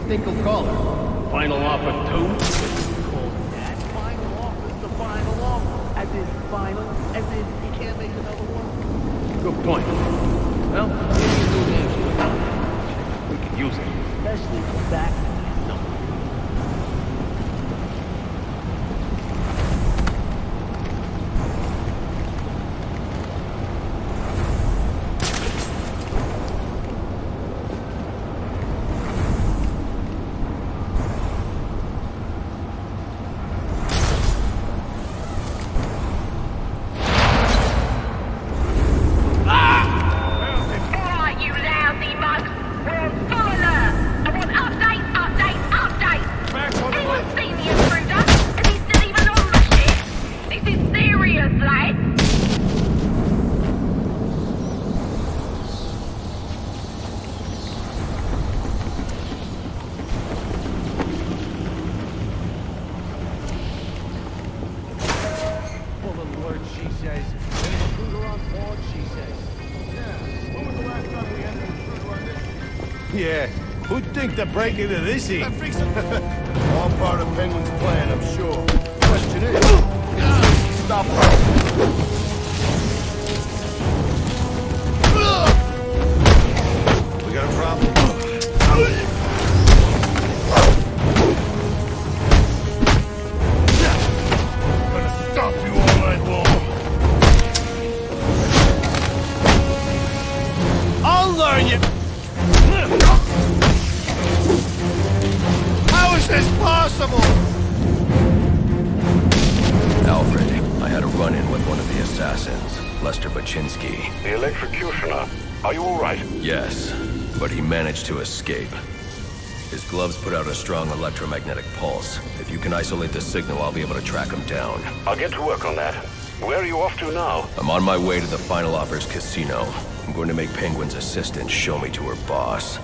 think he'll call it? Final offer 2? Call that final offer's the final offer. As in final, as in you can't make another one. Good point. Well, maybe a new name. We could use it. Especially for back no. Yeah, who'd think to break into this heat? All part of Penguin's plan, I'm sure. Question is, stop her. We got a problem? Gonna stop you all night long. I'll learn you! How is this possible? Alfred, I had a run-in with one of the assassins, Lester Baczynski. The electrocutioner. Are you all right? Yes, but he managed to escape. His gloves put out a strong electromagnetic pulse. If you can isolate the signal, I'll be able to track him down. I'll get to work on that. Where are you off to now? I'm on my way to the Final Offers casino. I'm going to make Penguin's assistant show me to her boss.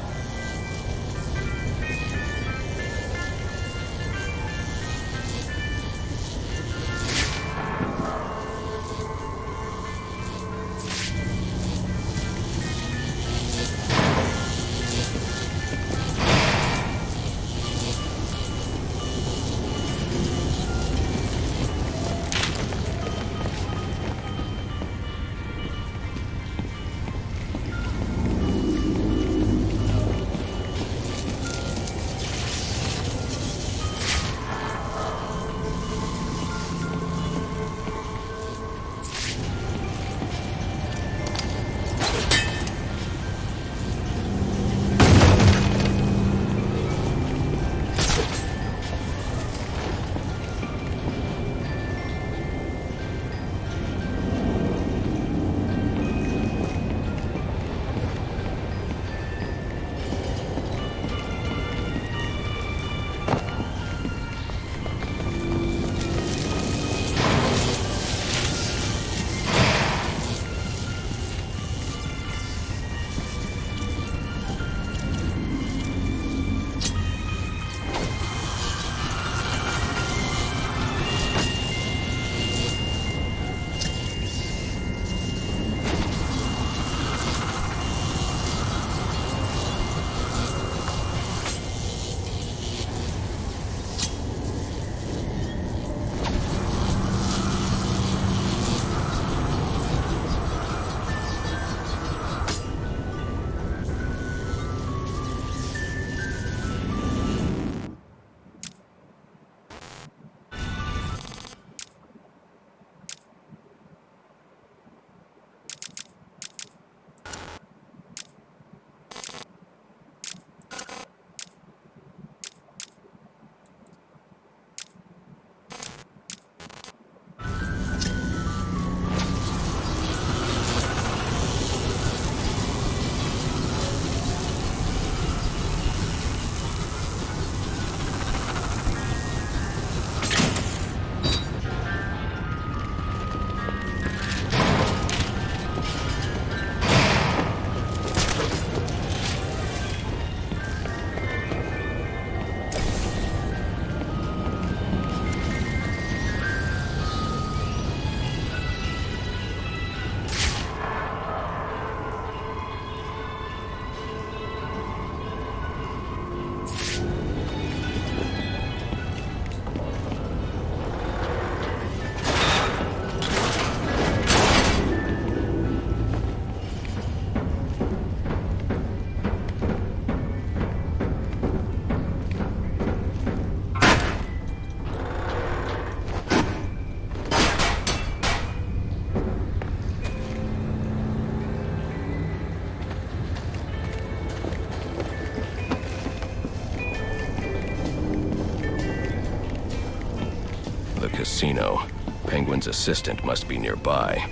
casino. Penguin's assistant must be nearby.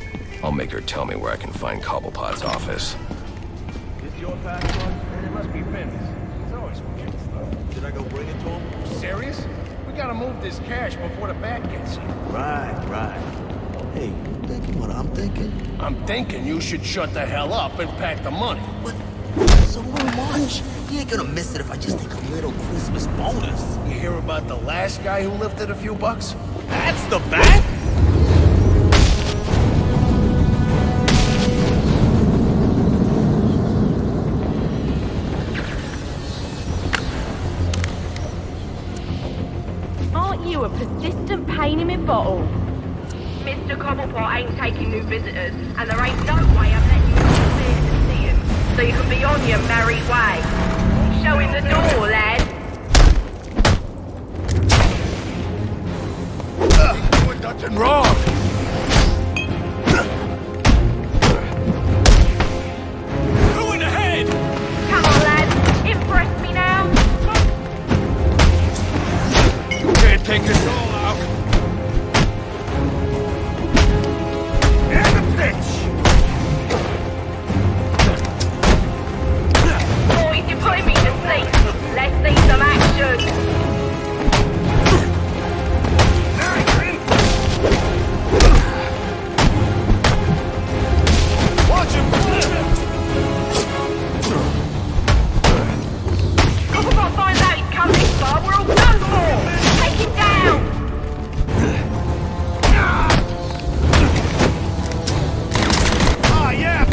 I'll make her tell me where I can find Cobblepot's office. This your passport? It must be Ben's. He's always forgetting stuff. Should I go bring it to him? Serious? We gotta move this cash before the bat gets here. Right. Hey, you thinking what I'm thinking? I'm thinking you should shut the hell up and pack the money. But so much. You ain't gonna miss it if I just take a little Christmas bonus. You hear about the last guy who lifted a few bucks? That's the bat? Aren't you a persistent pain in my bottle? Mr. Cobblepot ain't taking new visitors, and there ain't no way I'm letting you upstairs to see him, so you can be on your merry way. Show him the door, lad. He's doing nothing wrong. Who in the head? Come on, lad. Impress me now. You can't take this all out. And the pitch. Boys, you're putting me to sleep. Let's see some action. Watch him! Cobblepot finds out he's come this far, we're all done for. Take him down. Ah, yeah!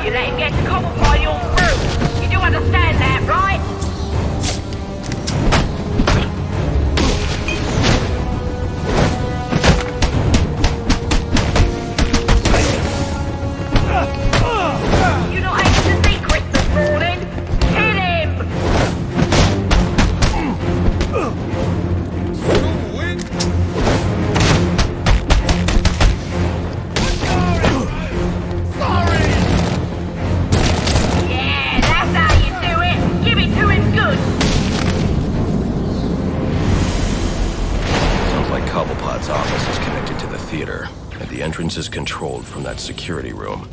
You let him get to Cobblepot, you're through. You do understand that, right? You're not able to see Christmas morning. Kill him! Yeah, that's how you do it. Give it to him good. Sounds like Cobblepot's office is connected to the theater, and the entrance is controlled from that security room.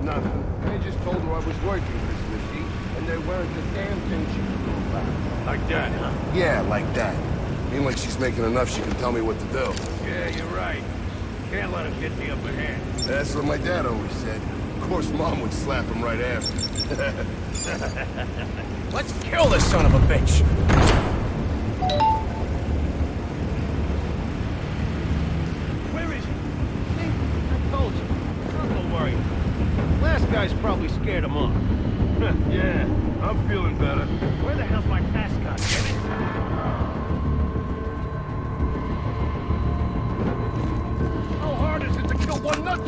Nothing. I just told her I was working this Missy, and there weren't a damn thing she could do about it. Like that, huh? Yeah, like that. Ain't like she's making enough she can tell me what to do. Yeah, you're right. Can't let him get the upper hand. That's what my dad always said. Of course, Mom would slap him right after. Let's kill this son of a bitch! Where is he? See? I told you. Don't worry. Last guy's probably scared him off. Yeah, I'm feeling better. Where the hell's my mascot, damn it? How hard is it to kill one nut?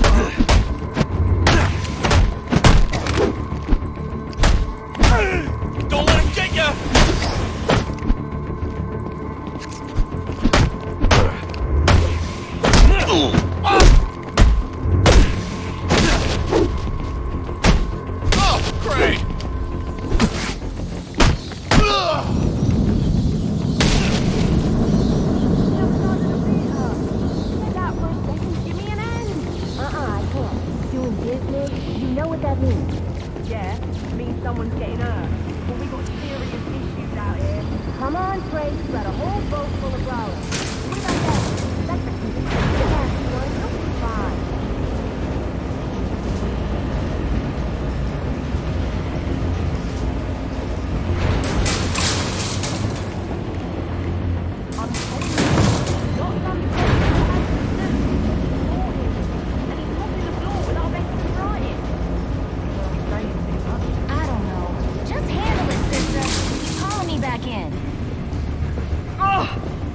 Don't let him get ya! Oh, great! Let that for a second. Give me an hand. I can't. yeah, means someone's getting hurt. But we got serious issues out here. Come on, Trace, you got a whole boat full of growlers. Leave that down. That's a nasty one. You'll be fine.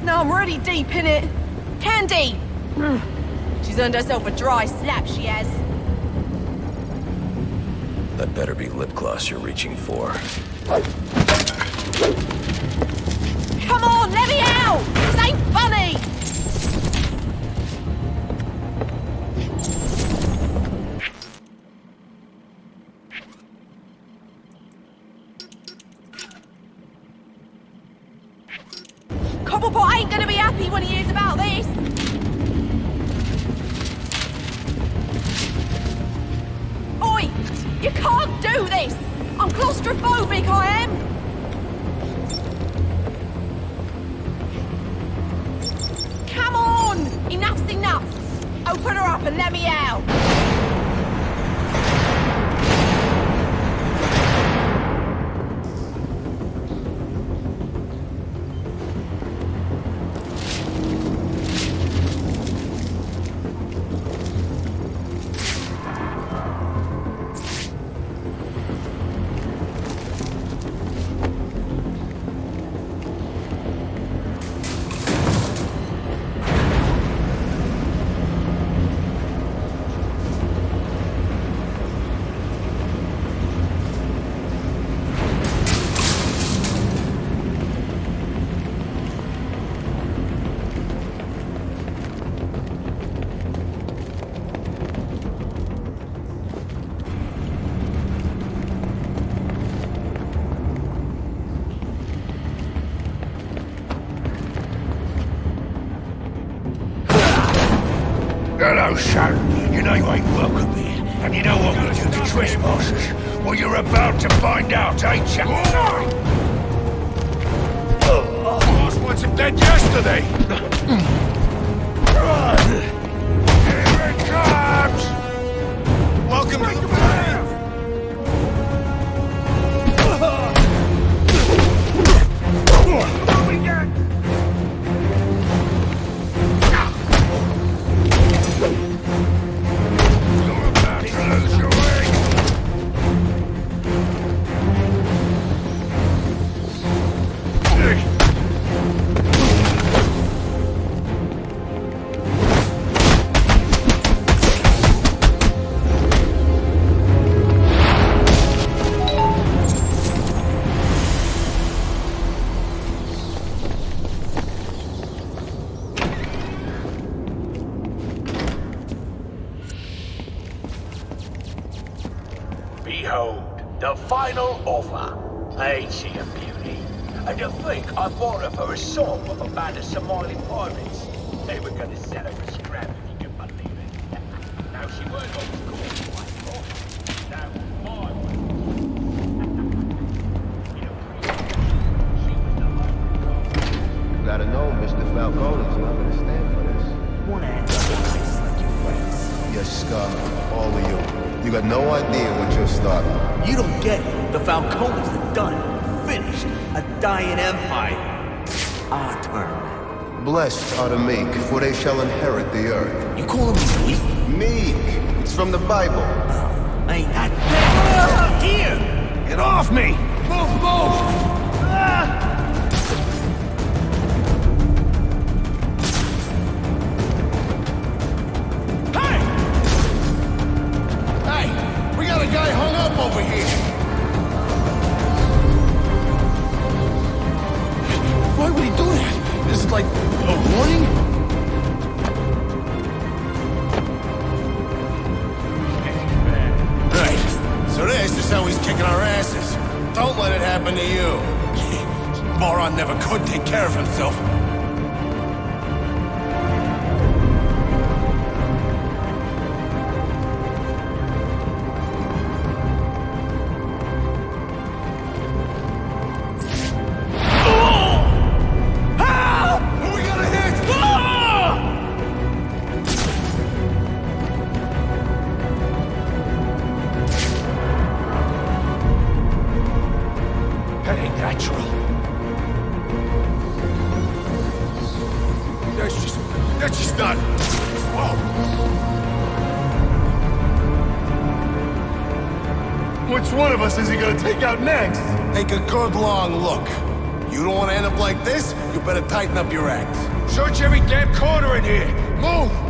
I'm already deep in it. Candy! She's earned herself a dry slap, she has. That better be lip gloss you're reaching for. Come on, let me out! This ain't funny! Cobblepot ain't gonna be happy when he hears about this! Oi! You can't do this! I'm claustrophobic, I am! Come on! Enough's enough! Open her up and let me out! Hello, son. You know you ain't welcome here, and you know what we do to trespassers. Well, you're about to find out, ain't you? Last one's dead yesterday. Here it comes! Welcome to the party! What we got? Behold, the final offer. Ain't she a beauty? And to think I bought her for a song of a band of Somali pirates. They were gonna sell her for scrap if you can believe it. Now she weren't always called my offer. That was my You gotta know, Mr. Falcone's not gonna stand for this. One ass like your friends. Yes, Scott, all of you. You got no idea what you're starting. You don't get it. The Falcones are done. Finished. A dying empire. Our turn. Blessed are the meek, for they shall inherit the earth. You call them weak? Meek! It's from the Bible. Ain't that Here! Get off me! Move! Hey! We got a guy hung up over here! Why would he do that? Is it like a warning? Right. So this is how he's kicking our asses. Don't let it happen to you. Moron never could take care of himself. natural. That's just not... Whoa. Which one of us is he gonna take out next? Take a good long look. You don't want to end up like this? You better tighten up your act. Search every damn corner in here! Move!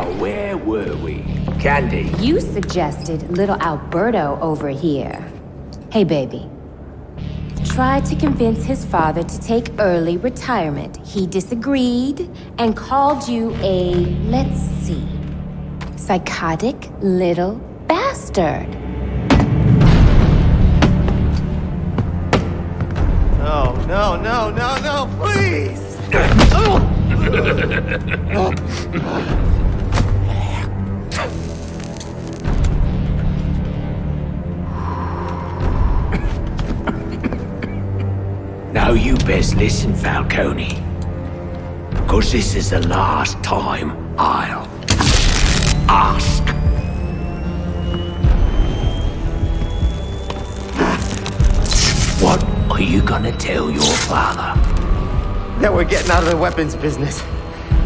Now, where were we? Candy. You suggested little Alberto over here. Hey, baby. Tried to convince his father to take early retirement. He disagreed and called you a, let's see, psychotic little bastard. No, please! Now you best listen, Falcone. 'Cause this is the last time I'll ask. What are you gonna tell your father? That we're getting out of the weapons business.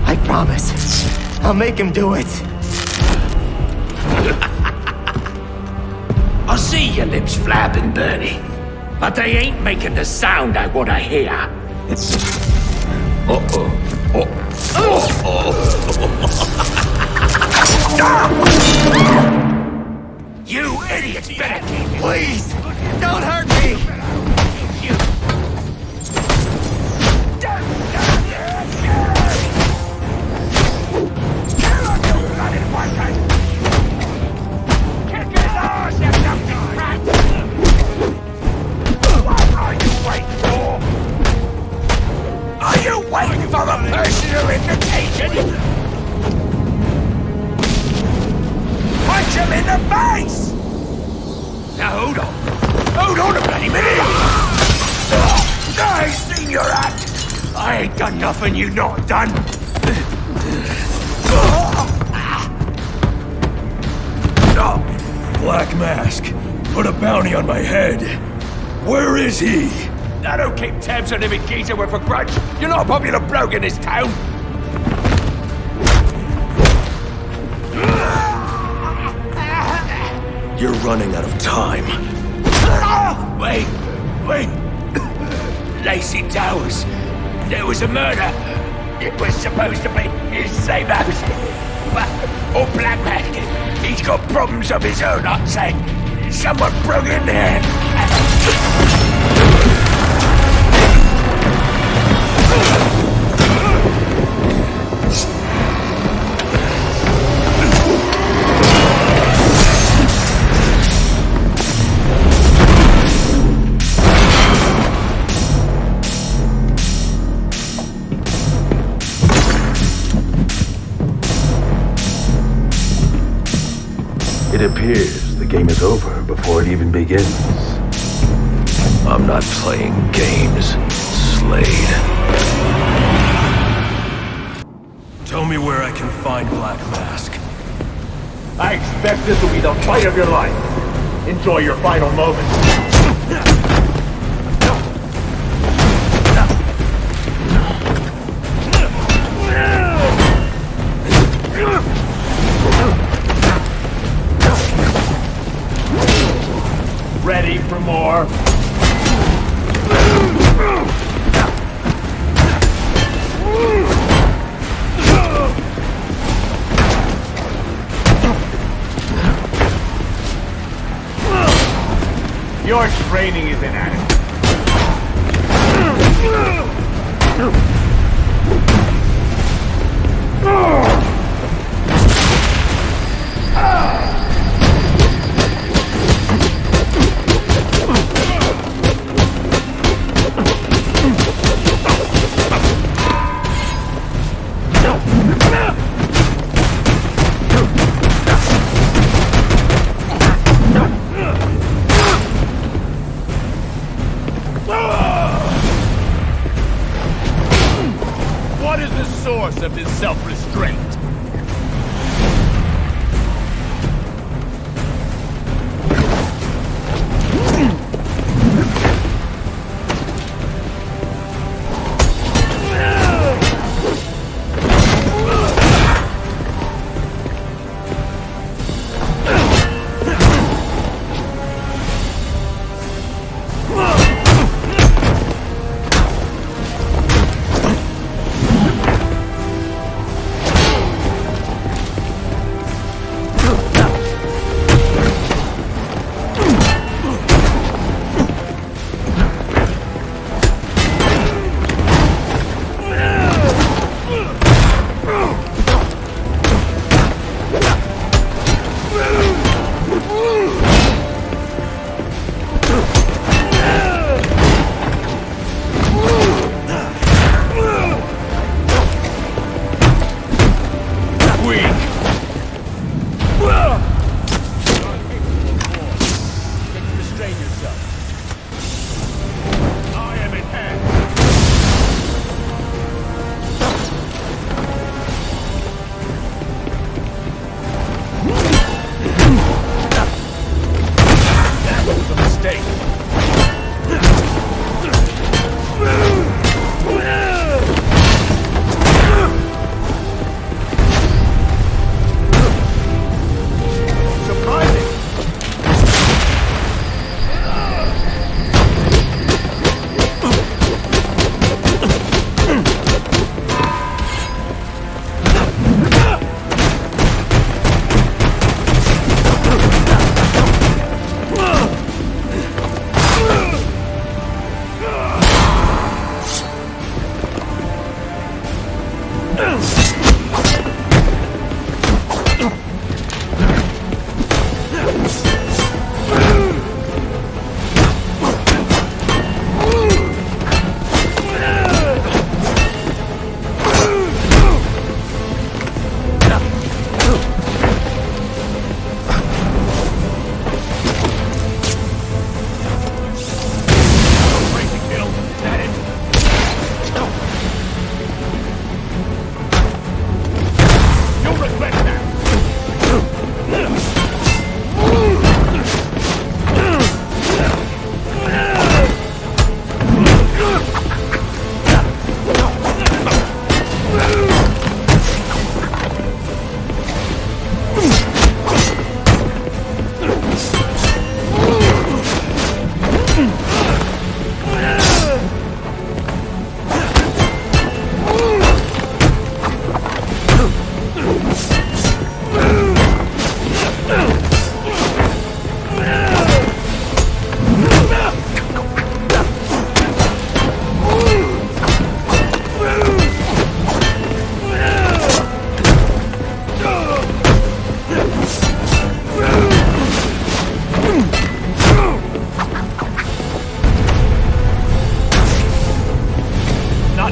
I promise. I'll make him do it. I see your lips flapping, Bernie. But they ain't making the sound I want to hear. Uh-oh. You idiots better... Please! Don't hurt me! Are you waiting for a personal invitation? Punch him in the face! Now hold on. Hold on a bloody minute! I ain't seen your act! I ain't done nothing you not done! Black Mask, put a bounty on my head. Where is he? I don't keep tabs on every geezer with a grudge. You're not a popular bloke in this town. You're running out of time. Wait. Lacey Towers. There was a murder. It was supposed to be his same house. Or Black Mask. He's got problems of his own, I'd say. Someone broke in there. It appears the game is over before it even begins. I'm not playing games, Slade. Tell me where I can find Black Mask. I expect this will be the fight of your life. Enjoy your final moments. Ready for more? Your training is inadequate. What is the source of this self-restraint?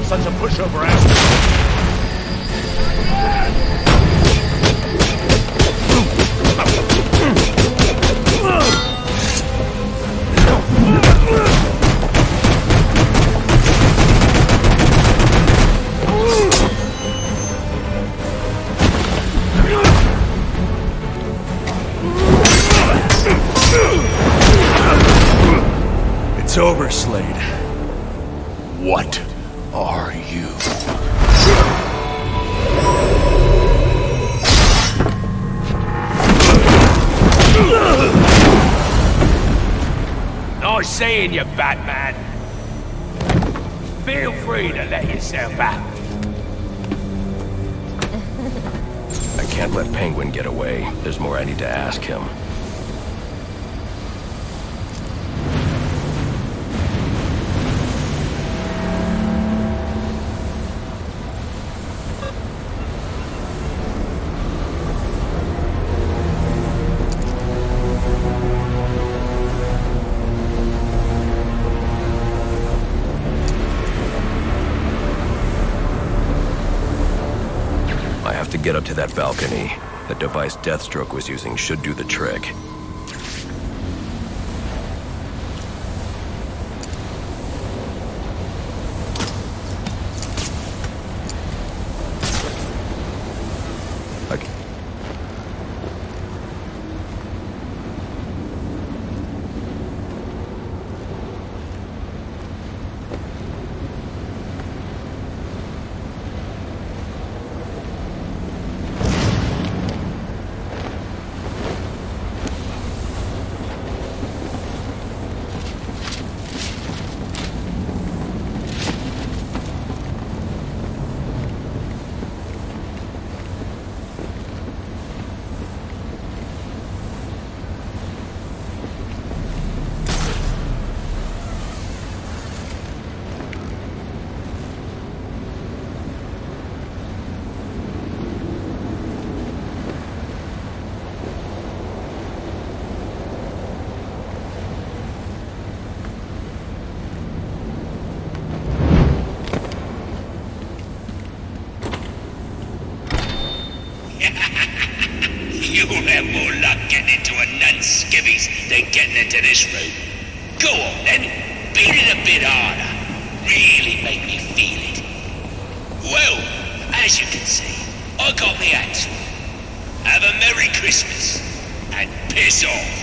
such a pushover asshole. It's over, Slade. What are you? Nice seeing you, Batman. Feel free to let yourself out. I can't let Penguin get away. There's more I need to ask him. To get up to that balcony. The device Deathstroke was using should do the trick. You'll have more luck getting into a nun's skivvies than getting into this room. Go on then, beat it a bit harder. Really make me feel it. Well, as you can see, I got me answer. Have a Merry Christmas, and piss off.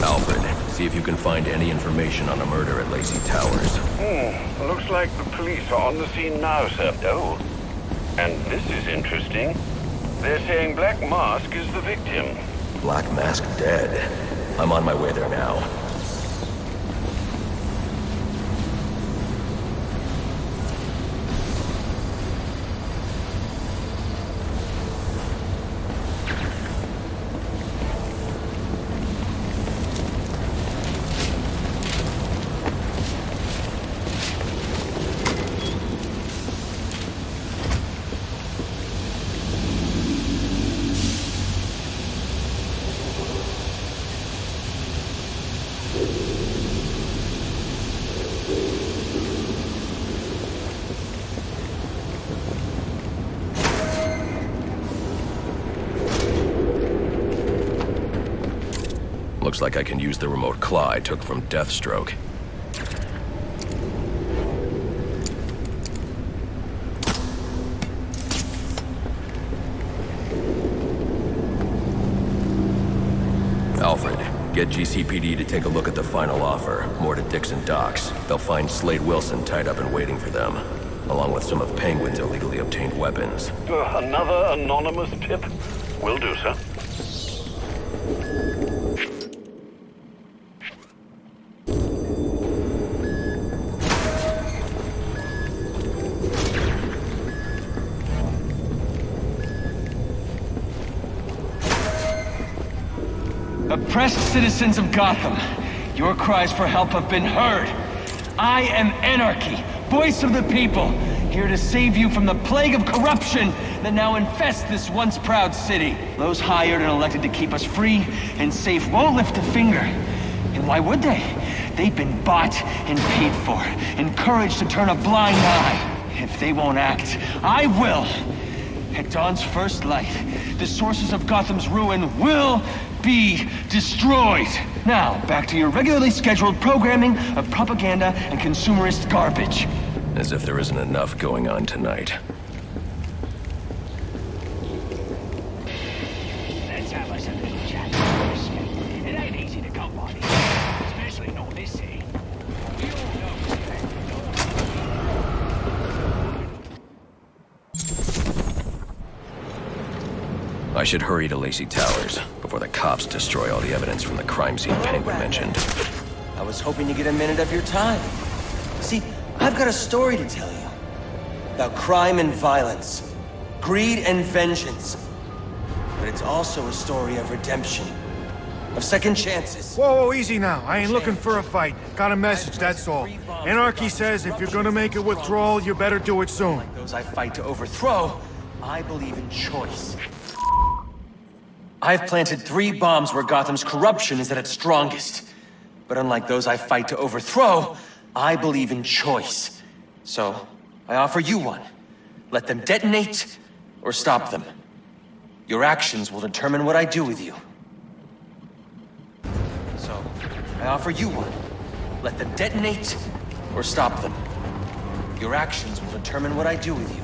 Alfred, see if you can find any information on a murder at Lacey Towers. Looks like the police are on the scene now, sir. Oh, and this is interesting. They're saying Black Mask is the victim. Black Mask dead. I'm on my way there now. Looks like I can use the remote claw I took from Deathstroke. Alfred, get GCPD to take a look at the final offer. More to Dixon Docks. They'll find Slade Wilson tied up and waiting for them, along with some of Penguin's illegally obtained weapons. Another anonymous tip? Will do, sir. Oppressed citizens of Gotham, your cries for help have been heard. I am Anarchy, voice of the people, here to save you from the plague of corruption that now infest this once proud city. Those hired and elected to keep us free and safe won't lift a finger. And why would they? They've been bought and paid for, encouraged to turn a blind eye. If they won't act, I will. At dawn's first light, the sources of Gotham's ruin will be destroyed. Now, back to your regularly scheduled programming of propaganda and consumerist garbage. As if there isn't enough going on tonight. Let's have us a little chat. It ain't easy to come by, especially not this city. We all know I should hurry to Lacey Towers before the cops destroy all the evidence from the crime scene Penguin mentioned. I was hoping to get a minute of your time. See, I've got a story to tell you. About crime and violence. Greed and vengeance. But it's also a story of redemption. Of second chances. Whoa, easy now. I ain't looking for a fight. Got a message, that's all. Anarchy says if you're gonna make a withdrawal, you better do it soon. Like those I fight to overthrow, I believe in choice. I've planted 3 bombs where Gotham's corruption is at its strongest. But unlike those I fight to overthrow, I believe in choice. So, I offer you one. Let them detonate, or stop them. Your actions will determine what I do with you. So, I offer you one. Let them detonate, or stop them. Your actions will determine what I do with you.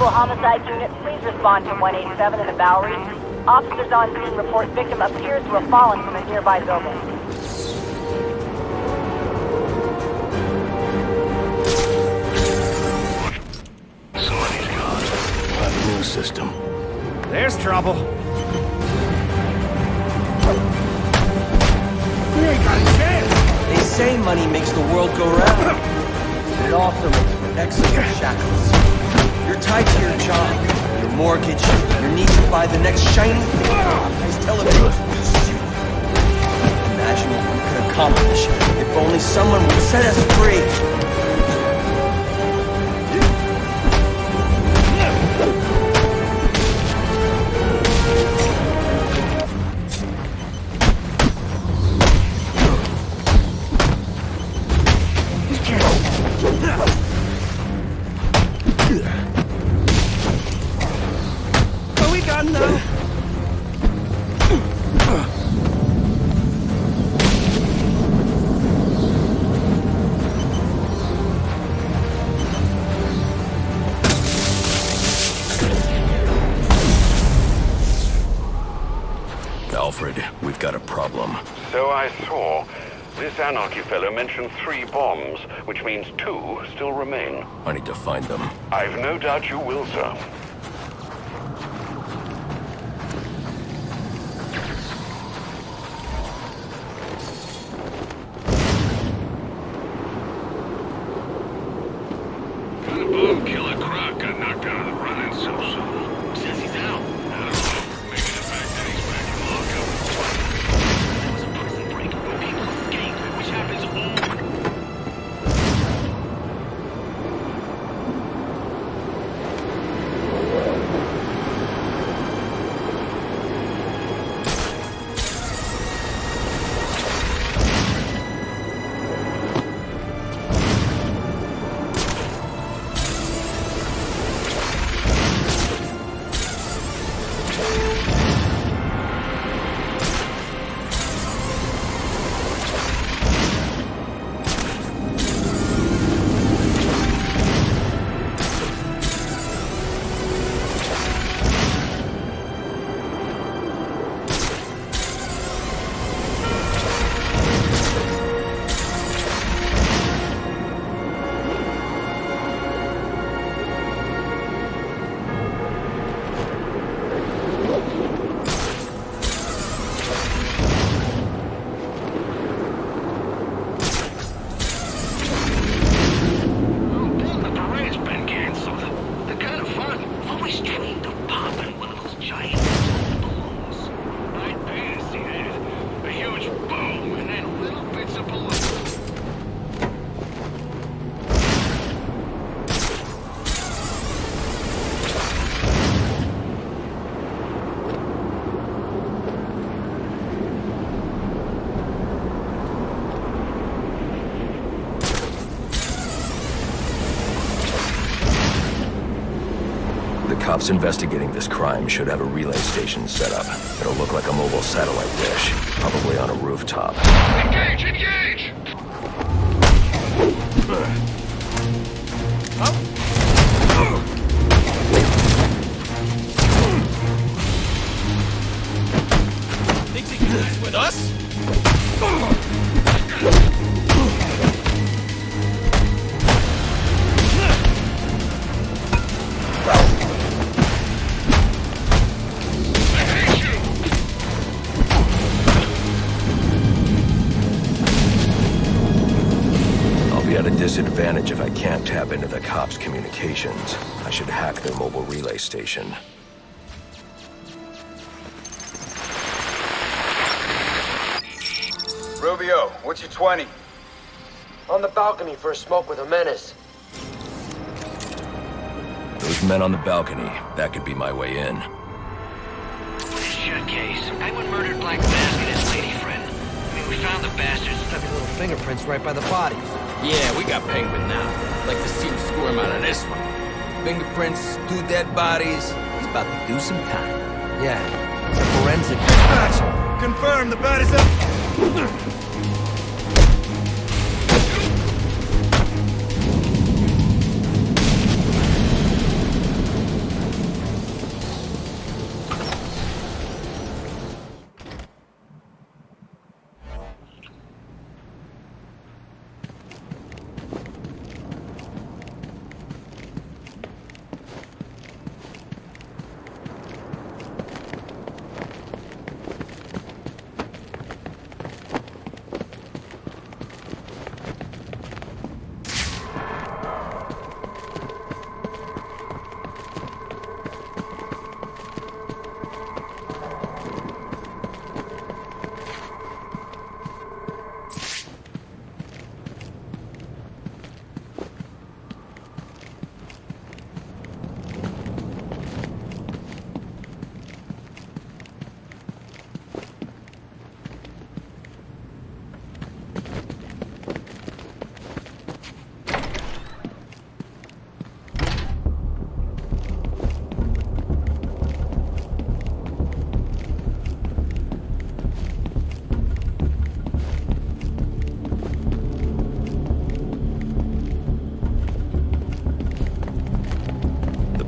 Homicide unit, please respond to 187 in the Bowery. Officers on scene report victim appears to have fallen from a nearby building. somebody's gone. A new system. There's trouble. We ain't got a chance. They say money makes the world go round. But it also makes protects you from shackles. You're tied to your job, your mortgage, your need to buy the next shiny thing. Nice television. Imagine what we could accomplish if only someone would set us free. What we got now? Alfred, we've got a problem. So I saw. This Anarchy fellow mentioned 3 bombs, which means 2 still remain. I need to find them. I've no doubt you will, sir. Kind of bum Killer Croc got knocked out of the running so soon. Says he's out. I don't know. Maybe the fact that he's back in lockup. There was a prison break where people escaped, which happens all... Cops investigating this crime should have a relay station set up. It'll look like a mobile satellite dish, probably on a rooftop. Engage! Engage! Thinks he can do this with us? Disadvantage if I can't tap into the cops' communications. I should hack their mobile relay station. Rubio, what's your 20? On the balcony for a smoke with a menace. Those men on the balcony, that could be my way in. Shut case. Penguin murdered Black Mask and his lady friend. I mean, we found the bastards. Stuffy little fingerprints right by the bodies. Yeah, we got Penguin now. Like to see him squirm out of this one. Fingerprints, 2 dead bodies. He's about to do some time. Yeah, it's a forensic. Dispatch! Confirm, the bat is up!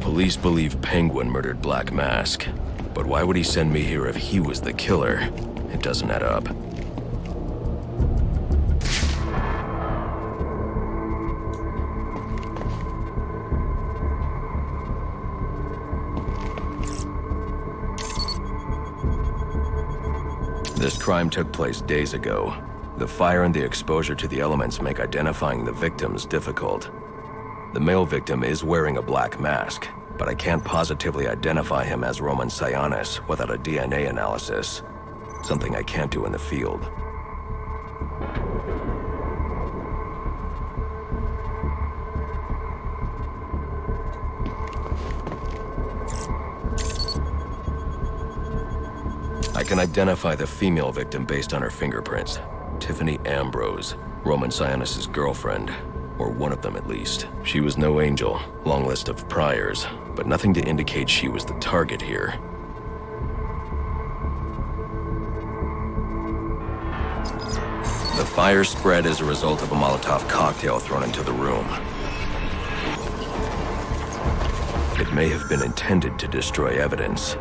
Police believe Penguin murdered Black Mask. But why would he send me here if he was the killer? It doesn't add up. This crime took place days ago. The fire and the exposure to the elements make identifying the victims difficult. The male victim is wearing a black mask, but I can't positively identify him as Roman Sionis without a DNA analysis. Something I can't do in the field. I can identify the female victim based on her fingerprints. Tiffany Ambrose, Roman Sionis' girlfriend. Or one of them at least. She was no angel, long list of priors, but nothing to indicate she was the target here. The fire spread as a result of a Molotov cocktail thrown into the room. It may have been intended to destroy evidence.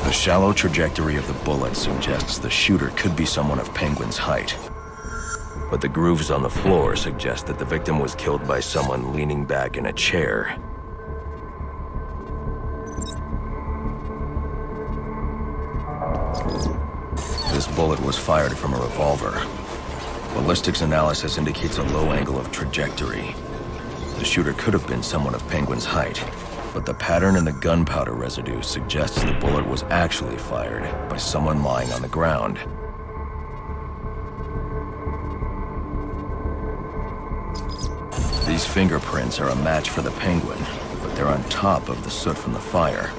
The shallow trajectory of the bullet suggests the shooter could be someone of Penguin's height. But the grooves on the floor suggest that the victim was killed by someone leaning back in a chair. This bullet was fired from a revolver. Ballistics analysis indicates a low angle of trajectory. The shooter could have been someone of Penguin's height. But the pattern in the gunpowder residue suggests the bullet was actually fired by someone lying on the ground. These fingerprints are a match for the Penguin, but they're on top of the soot from the fire.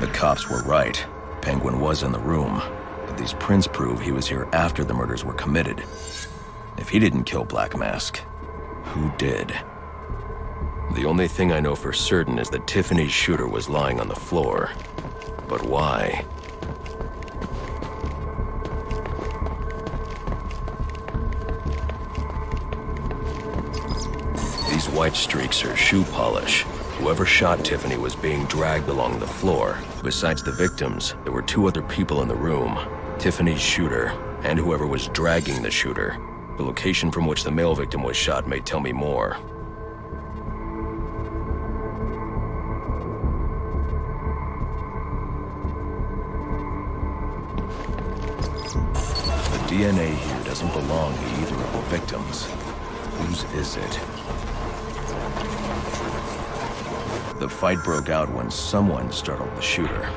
The cops were right. Penguin was in the room, but these prints prove he was here after the murders were committed. If he didn't kill Black Mask, who did? The only thing I know for certain is that Tiffany's shooter was lying on the floor. But why? These white streaks are shoe polish. Whoever shot Tiffany was being dragged along the floor. Besides the victims, there were 2 other people in the room. Tiffany's shooter, and whoever was dragging the shooter. The location from which the male victim was shot may tell me more. The DNA here doesn't belong to either of the victims. Whose is it? The fight broke out when someone startled the shooter.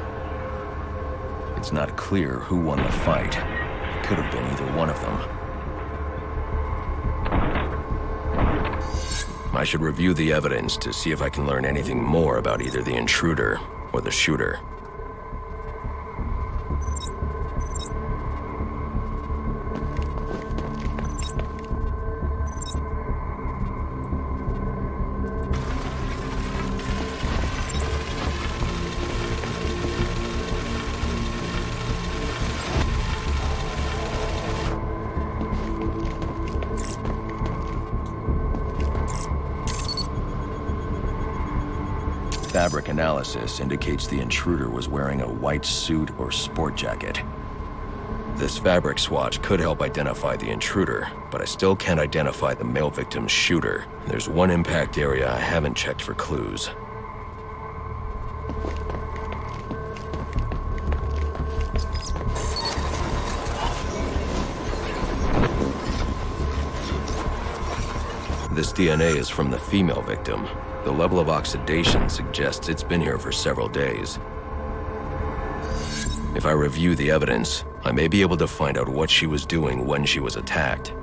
It's not clear who won the fight. It could have been either one of them. I should review the evidence to see if I can learn anything more about either the intruder or the shooter. Fabric analysis indicates the intruder was wearing a white suit or sport jacket. This fabric swatch could help identify the intruder, but I still can't identify the male victim's shooter. There's one impact area I haven't checked for clues. This DNA is from the female victim. The level of oxidation suggests it's been here for several days. If I review the evidence, I may be able to find out what she was doing when she was attacked.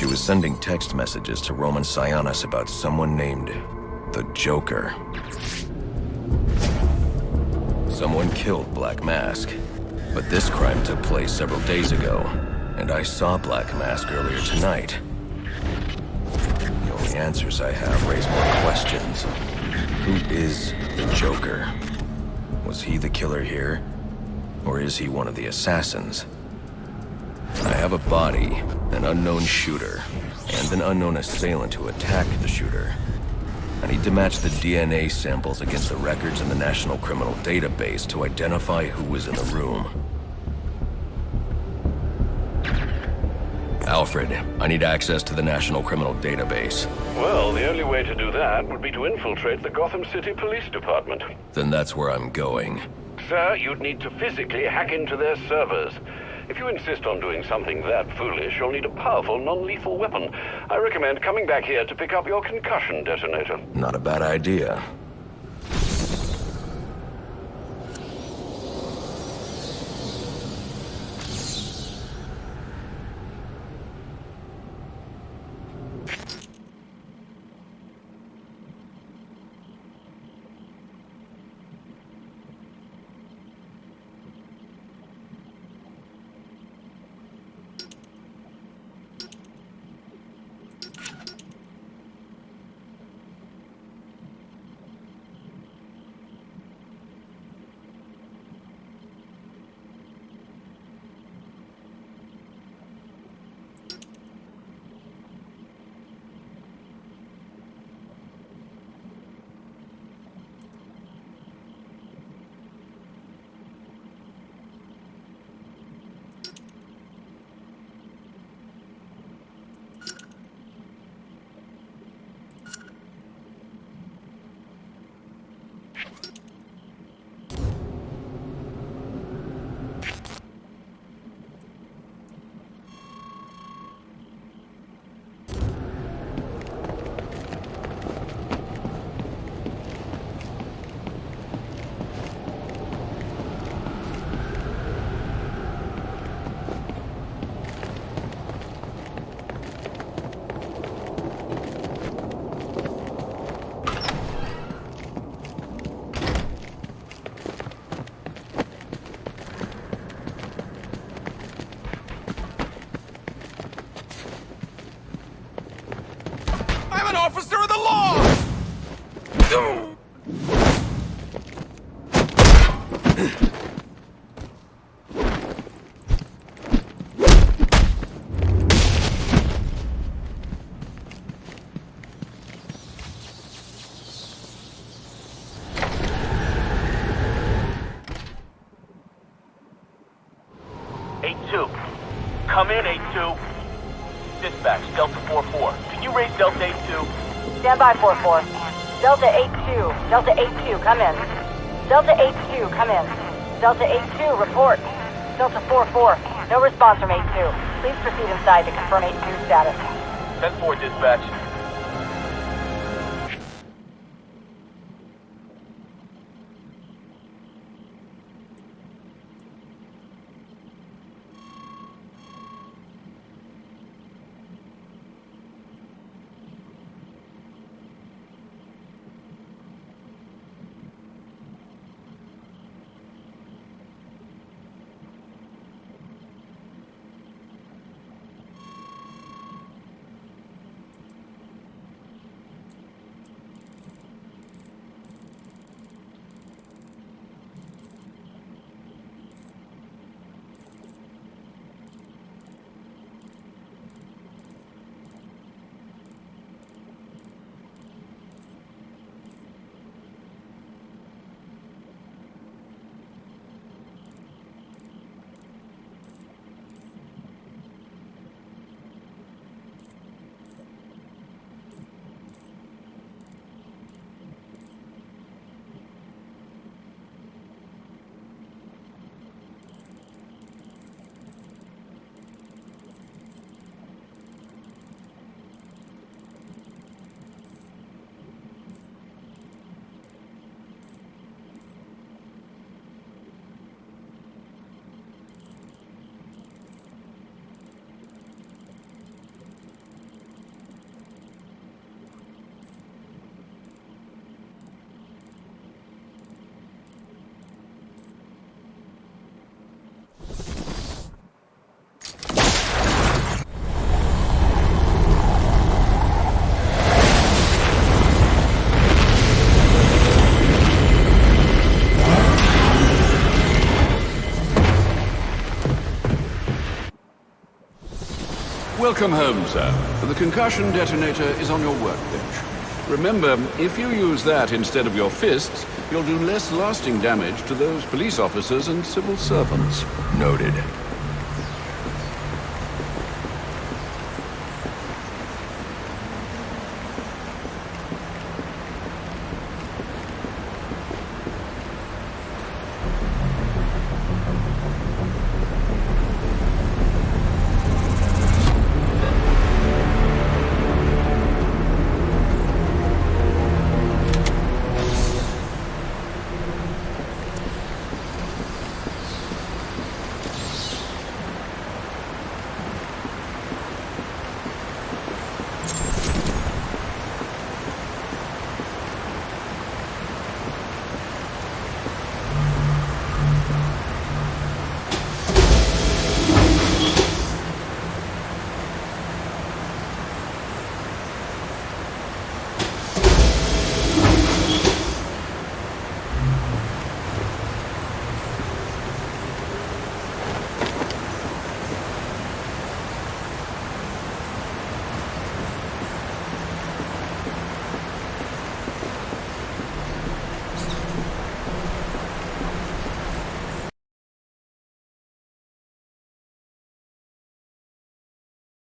She was sending text messages to Roman Sionis about someone named the Joker. Someone killed Black Mask, but this crime took place several days ago, and I saw Black Mask earlier tonight. The only answers I have raise more questions. Who is the Joker? Was he the killer here? Or is he one of the assassins? I have a body, an unknown shooter, and an unknown assailant who attacked the shooter. I need to match the DNA samples against the records in the National Criminal Database to identify who was in the room. Alfred, I need access to the National Criminal Database. Well, the only way to do that would be to infiltrate the Gotham City Police Department. Then that's where I'm going. Sir, you'd need to physically hack into their servers. If you insist on doing something that foolish, you'll need a powerful, non-lethal weapon. I recommend coming back here to pick up your concussion detonator. Not a bad idea. Officer of the law! Come in, 8-2. Dispatch, Delta 4-4. Can you raise Delta 8-2? Stand by, 4-4. Delta 8-2. Delta 8-2, come in. Delta 8-2, come in. Delta 8-2, report. Delta 4-4, no response from 8-2. Please proceed inside to confirm 8-2 status. 10-4, dispatch. Welcome home, sir. The concussion detonator is on your workbench. Remember, if you use that instead of your fists, you'll do less lasting damage to those police officers and civil servants. Noted.